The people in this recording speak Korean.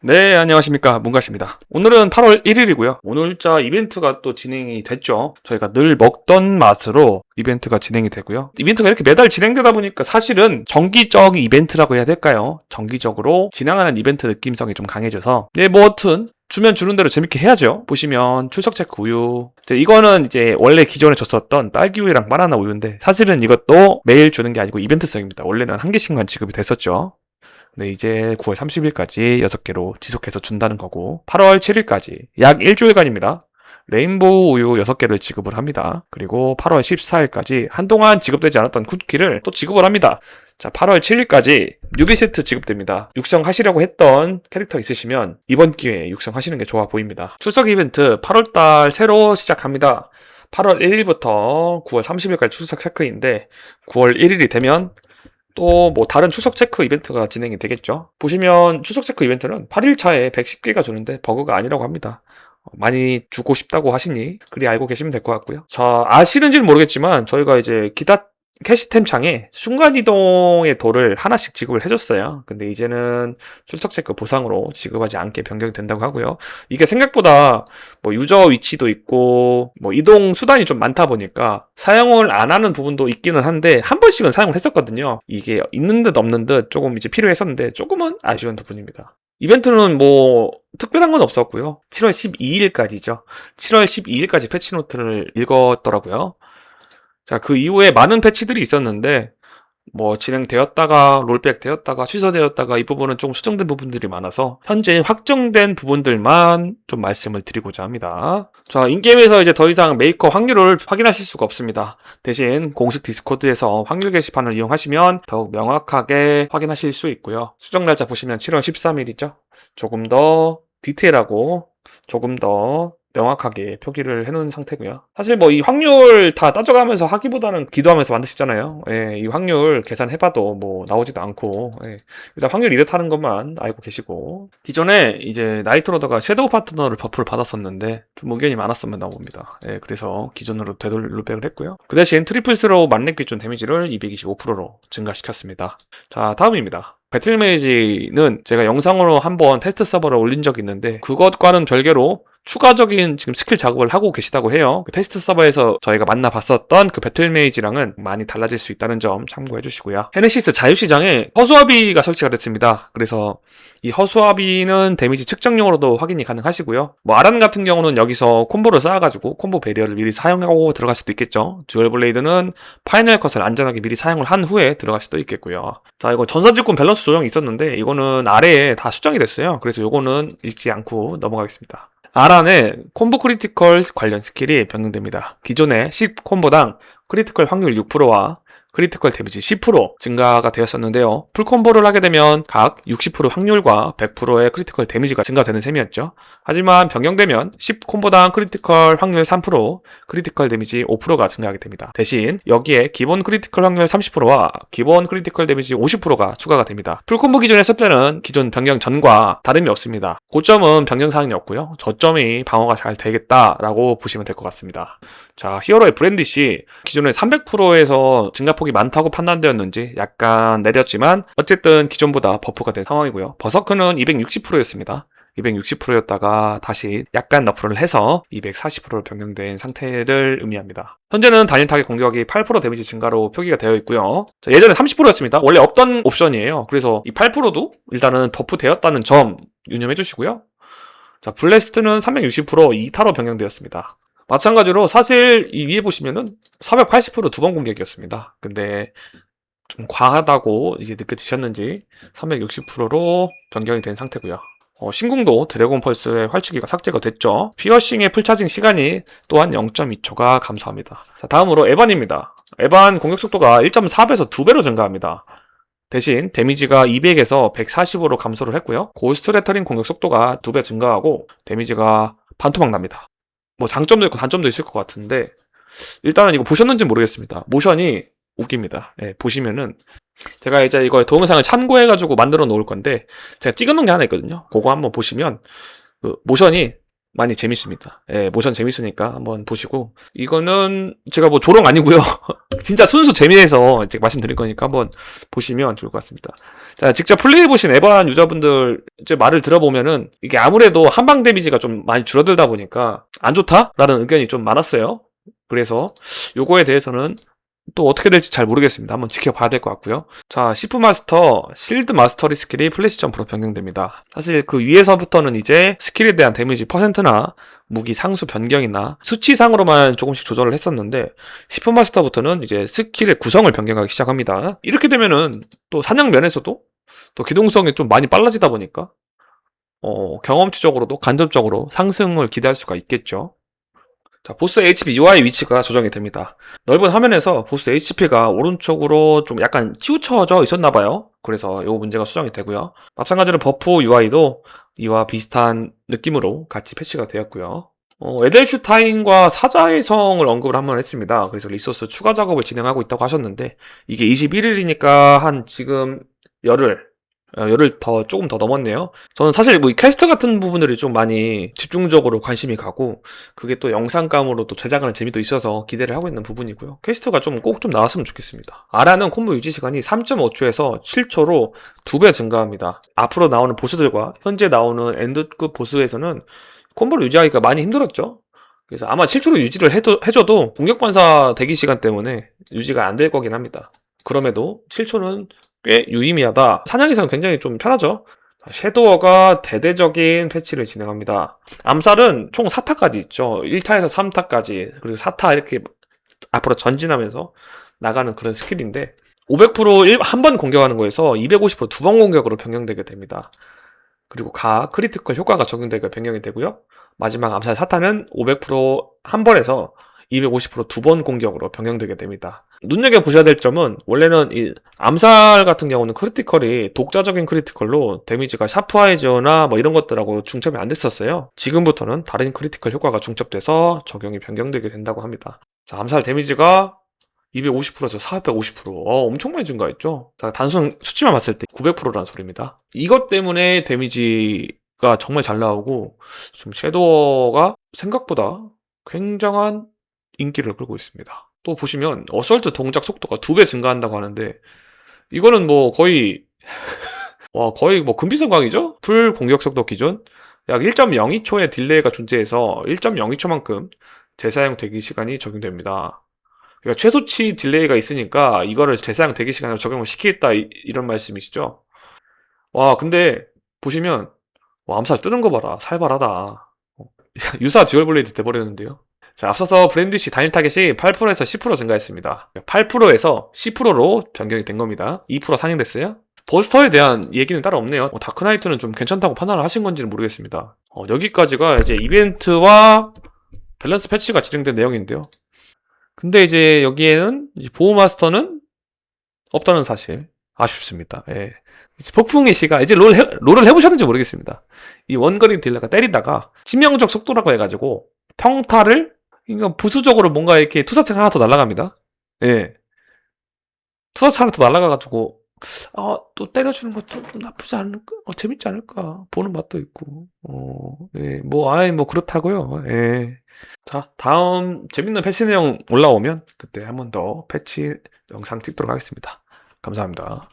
네, 안녕하십니까. 문가십니다. 오늘은 8월 1일이고요. 오늘자 이벤트가 또 진행이 됐죠. 저희가 늘 먹던 맛으로 이벤트가 진행이 되고요. 이벤트가 이렇게 매달 진행되다 보니까 사실은 정기적 이벤트라고 해야 될까요? 정기적으로 진행하는 이벤트 느낌성이 좀 강해져서 아무튼 주면 주는 대로 재밌게 해야죠. 보시면 출석 체크 우유. 이거는 이제 원래 기존에 줬었던 딸기 우유랑 바나나 우유인데 사실은 이것도 매일 주는 게 아니고 이벤트성입니다. 원래는 한 개씩만 지급이 됐었죠. 네, 이제 9월 30일까지 6개로 지속해서 준다는 거고 8월 7일까지 약 일주일간입니다. 레인보우 우유 6개를 지급을 합니다. 그리고 8월 14일까지 한동안 지급되지 않았던 쿠키를 또 지급을 합니다. 자, 8월 7일까지 뉴비 세트 지급됩니다. 육성하시려고 했던 캐릭터 있으시면 이번 기회에 육성하시는 게 좋아 보입니다. 출석 이벤트 8월달 새로 시작합니다. 8월 1일부터 9월 30일까지 출석 체크인데 9월 1일이 되면 또 뭐 다른 추석 체크 이벤트가 진행이 되겠죠. 보시면 추석 체크 이벤트는 8일차에 110개가 주는데 버그가 아니라고 합니다. 많이 주고 싶다고 하시니 그리 알고 계시면 될 것 같고요. 자, 아시는지는 모르겠지만 저희가 이제 기타 캐시템 창에 순간이동의 돌을 하나씩 지급을 해줬어요. 근데 이제는 출석 체크 보상으로 지급하지 않게 변경이 된다고 하고요. 이게 생각보다 뭐 유저 위치도 있고 뭐 이동 수단이 좀 많다 보니까 사용을 안 하는 부분도 있기는 한데 한 번씩은 사용을 했었거든요. 이게 있는 듯 없는 듯 조금 이제 필요했었는데 조금은 아쉬운 부분입니다. 이벤트는 뭐 특별한 건 없었고요. 7월 12일까지죠. 7월 12일까지 패치노트를 읽었더라고요. 자, 그 이후에 많은 패치들이 있었는데 뭐 진행되었다가 롤백 되었다가 취소되었다가 이 부분은 좀 수정된 부분들이 많아서 현재 확정된 부분들만 좀 말씀을 드리고자 합니다. 자, 인게임에서 이제 더 이상 메이커 확률을 확인하실 수가 없습니다. 대신 공식 디스코드에서 확률 게시판을 이용하시면 더욱 명확하게 확인하실 수 있고요. 수정 날짜 보시면 7월 13일이죠. 조금 더 디테일하고 조금 더 명확하게 표기를 해놓은 상태고요. 사실 뭐 이 확률 다 따져가면서 하기보다는 기도하면서 만드시잖아요. 이 확률 계산해봐도 뭐 나오지도 않고 일단 확률 이렇다는 것만 알고 계시고 기존에 이제 나이트로더가 섀도우 파트너를 버프를 받았었는데 좀 의견이 많았으면 나옵니다. 그래서 기존으로 되돌릴백을 했고요. 그 대신 트리플 스로우 만렙 기준 데미지를 225%로 증가시켰습니다. 자, 다음입니다. 배틀메이지는 제가 영상으로 한번 테스트 서버를 올린 적이 있는데 그것과는 별개로 추가적인 지금 스킬 작업을 하고 계시다고 해요. 그 테스트 서버에서 저희가 만나봤었던 그 배틀메이지랑은 많이 달라질 수 있다는 점 참고해 주시고요. 헤네시스 자유시장에 허수아비가 설치가 됐습니다. 그래서 이 허수아비는 데미지 측정용으로도 확인이 가능하시고요. 뭐 아란 같은 경우는 여기서 콤보를 쌓아가지고 콤보 배리어를 미리 사용하고 들어갈 수도 있겠죠. 듀얼 블레이드는 파이널 컷을 안전하게 미리 사용을 한 후에 들어갈 수도 있겠고요. 자, 이거 전사직군 밸런스 조정이 있었는데 이거는 아래에 다 수정이 됐어요. 그래서 이거는 읽지 않고 넘어가겠습니다. 아란에 콤보 크리티컬 관련 스킬이 변경됩니다. 기존에 10콤보당 크리티컬 확률 6%와 크리티컬 데미지 10% 증가가 되었었는데요. 풀콤보를 하게 되면 각 60% 확률과 100%의 크리티컬 데미지가 증가되는 셈이었죠. 하지만 변경되면 10콤보당 크리티컬 확률 3%, 크리티컬 데미지 5%가 증가하게 됩니다. 대신 여기에 기본 크리티컬 확률 30%와 기본 크리티컬 데미지 50%가 추가가 됩니다. 풀콤보 기존에 했을 때는 기존 변경 전과 다름이 없습니다. 고점은 변경사항이 없고요. 저점이 방어가 잘 되겠다라고 보시면 될 것 같습니다. 자, 히어로의 브랜디시 기존에 300%에서 증가폭이 많다고 판단되었는지 약간 내렸지만 어쨌든 기존보다 버프가 된 상황이고요. 버서크는 260%였습니다. 260%였다가 다시 약간 너프를 해서 240%로 변경된 상태를 의미합니다. 현재는 단일 타겟 공격이 8% 데미지 증가로 표기가 되어 있고요. 자, 예전에 30%였습니다. 원래 없던 옵션이에요. 그래서 이 8%도 일단은 버프 되었다는 점 유념해 주시고요. 자, 블래스트는 360% 2타로 변경되었습니다. 마찬가지로 사실 이 위에 보시면은 480% 두 번 공격이었습니다. 근데 좀 과하다고 이제 느껴지셨는지 360%로 변경이 된 상태고요. 신궁도 드래곤 펄스의 활치기가 삭제가 됐죠. 피어싱의 풀차징 시간이 또한 0.2초가 감소합니다. 자, 다음으로 에반입니다. 에반 공격 속도가 1.4배에서 2배로 증가합니다. 대신 데미지가 200에서 140으로 감소를 했고요. 고스트 레터링 공격 속도가 2배 증가하고 데미지가 반토막 납니다. 뭐 장점도 있고 단점도 있을 것 같은데 일단은 이거 보셨는지 모르겠습니다. 모션이 웃깁니다. 보시면은 제가 이제 이거 동영상을 참고해가지고 만들어 놓을 건데 제가 찍어 놓은 게 하나 있거든요. 그거 한번 보시면 그 모션이 많이 재밌습니다. 예, 모션 재밌으니까 한번 보시고. 이거는 제가 뭐 조롱 아니고요. 진짜 순수 재미에서 이제 말씀드릴 거니까 한번 보시면 좋을 것 같습니다. 자, 직접 플레이해보신 에반 유저분들 이제 말을 들어보면은 이게 아무래도 한방 데미지가 좀 많이 줄어들다 보니까 안 좋다라는 의견이 좀 많았어요. 그래서 요거에 대해서는 또 어떻게 될지 잘 모르겠습니다. 한번 지켜봐야 될 것 같고요. 자, 시프 마스터, 실드 마스터리 스킬이 플래시 점프로 변경됩니다. 사실 그 위에서부터는 이제 스킬에 대한 데미지 퍼센트나 무기 상수 변경이나 수치상으로만 조금씩 조절을 했었는데 시프 마스터부터는 이제 스킬의 구성을 변경하기 시작합니다. 이렇게 되면은 또 사냥 면에서도 또 기동성이 좀 많이 빨라지다 보니까 경험치적으로도 간접적으로 상승을 기대할 수가 있겠죠. 자, 보스 HP UI 위치가 조정이 됩니다. 넓은 화면에서 보스 HP가 오른쪽으로 좀 약간 치우쳐져 있었나봐요. 그래서 이 문제가 수정이 되고요. 마찬가지로 버프 UI도 이와 비슷한 느낌으로 같이 패치가 되었고요. 에델슈타인과 사자의 성을 언급을 한번 했습니다. 그래서 리소스 추가 작업을 진행하고 있다고 하셨는데 이게 21일이니까 한 지금 열흘 조금 더 넘었네요. 저는 사실 뭐 이 퀘스트 같은 부분들이 좀 많이 집중적으로 관심이 가고, 그게 또 영상감으로 또 제작하는 재미도 있어서 기대를 하고 있는 부분이고요. 퀘스트가 꼭 좀 나왔으면 좋겠습니다. 아라는 콤보 유지 시간이 3.5초에서 7초로 2배 증가합니다. 앞으로 나오는 보스들과 현재 나오는 엔드급 보스에서는 콤보를 유지하기가 많이 힘들었죠. 그래서 아마 7초로 유지를 해줘도 공격 반사 대기 시간 때문에 유지가 안 될 거긴 합니다. 그럼에도 7초는 꽤 유의미하다. 사냥에서는 굉장히 좀 편하죠. 섀도어가 대대적인 패치를 진행합니다. 암살은 총 4타까지 있죠. 1타에서 3타까지, 그리고 4타 이렇게 앞으로 전진하면서 나가는 그런 스킬인데 500% 한 번 공격하는 거에서 250% 두 번 공격으로 변경되게 됩니다. 그리고 크리티컬 효과가 적용되게 변경이 되고요. 마지막 암살 4타는 500%한 번에서 250% 두 번 공격으로 변경되게 됩니다. 눈여겨보셔야 될 점은 원래는 이 암살 같은 경우는 크리티컬이 독자적인 크리티컬로 데미지가 샤프하이저나 뭐 이런 것들하고 중첩이 안 됐었어요. 지금부터는 다른 크리티컬 효과가 중첩돼서 적용이 변경되게 된다고 합니다. 자, 암살 데미지가 250%에서 450%. 엄청 많이 증가했죠? 자, 단순 수치만 봤을 때 900%라는 소리입니다. 이것 때문에 데미지가 정말 잘 나오고, 좀 섀도어가 생각보다 굉장한 인기를 끌고 있습니다. 또 보시면 어설트 동작 속도가 2배 증가한다고 하는데 이거는 뭐 거의 거의 뭐 금비성광이죠? 풀 공격 속도 기준 약 1.02초의 딜레이가 존재해서 1.02초만큼 재사용 대기 시간이 적용됩니다. 그러니까 최소치 딜레이가 있으니까 이거를 재사용 대기 시간으로 적용을 시키겠다 이런 말씀이시죠? 와, 근데 보시면 암살 뜨는 거 봐라. 살벌하다. 유사 듀얼블레이드 돼버렸는데요. 자, 앞서서 브랜디시 단일 타겟이 8%에서 10% 증가했습니다. 8%에서 10%로 변경이 된 겁니다. 2% 상향됐어요. 버스터에 대한 얘기는 따로 없네요. 다크나이트는 좀 괜찮다고 판단을 하신 건지는 모르겠습니다. 여기까지가 이제 이벤트와 밸런스 패치가 진행된 내용인데요. 근데 이제 여기에는 이제 보호마스터는 없다는 사실. 아쉽습니다. 예. 이제 폭풍의 씨가 이제 롤을 해보셨는지 모르겠습니다. 이 원거리 딜러가 때리다가 치명적 속도라고 해가지고 평타를 그러니까 부수적으로 뭔가 이렇게 투사체가 하나 더 날아갑니다. 예. 투사체 하나 더 날아가가지고, 또 때려주는 것도 좀 나쁘지 않을까? 재밌지 않을까? 보는 맛도 있고, 예. 뭐 그렇다고요. 예. 자, 다음 재밌는 패치 내용 올라오면 그때 한 번 더 패치 영상 찍도록 하겠습니다. 감사합니다.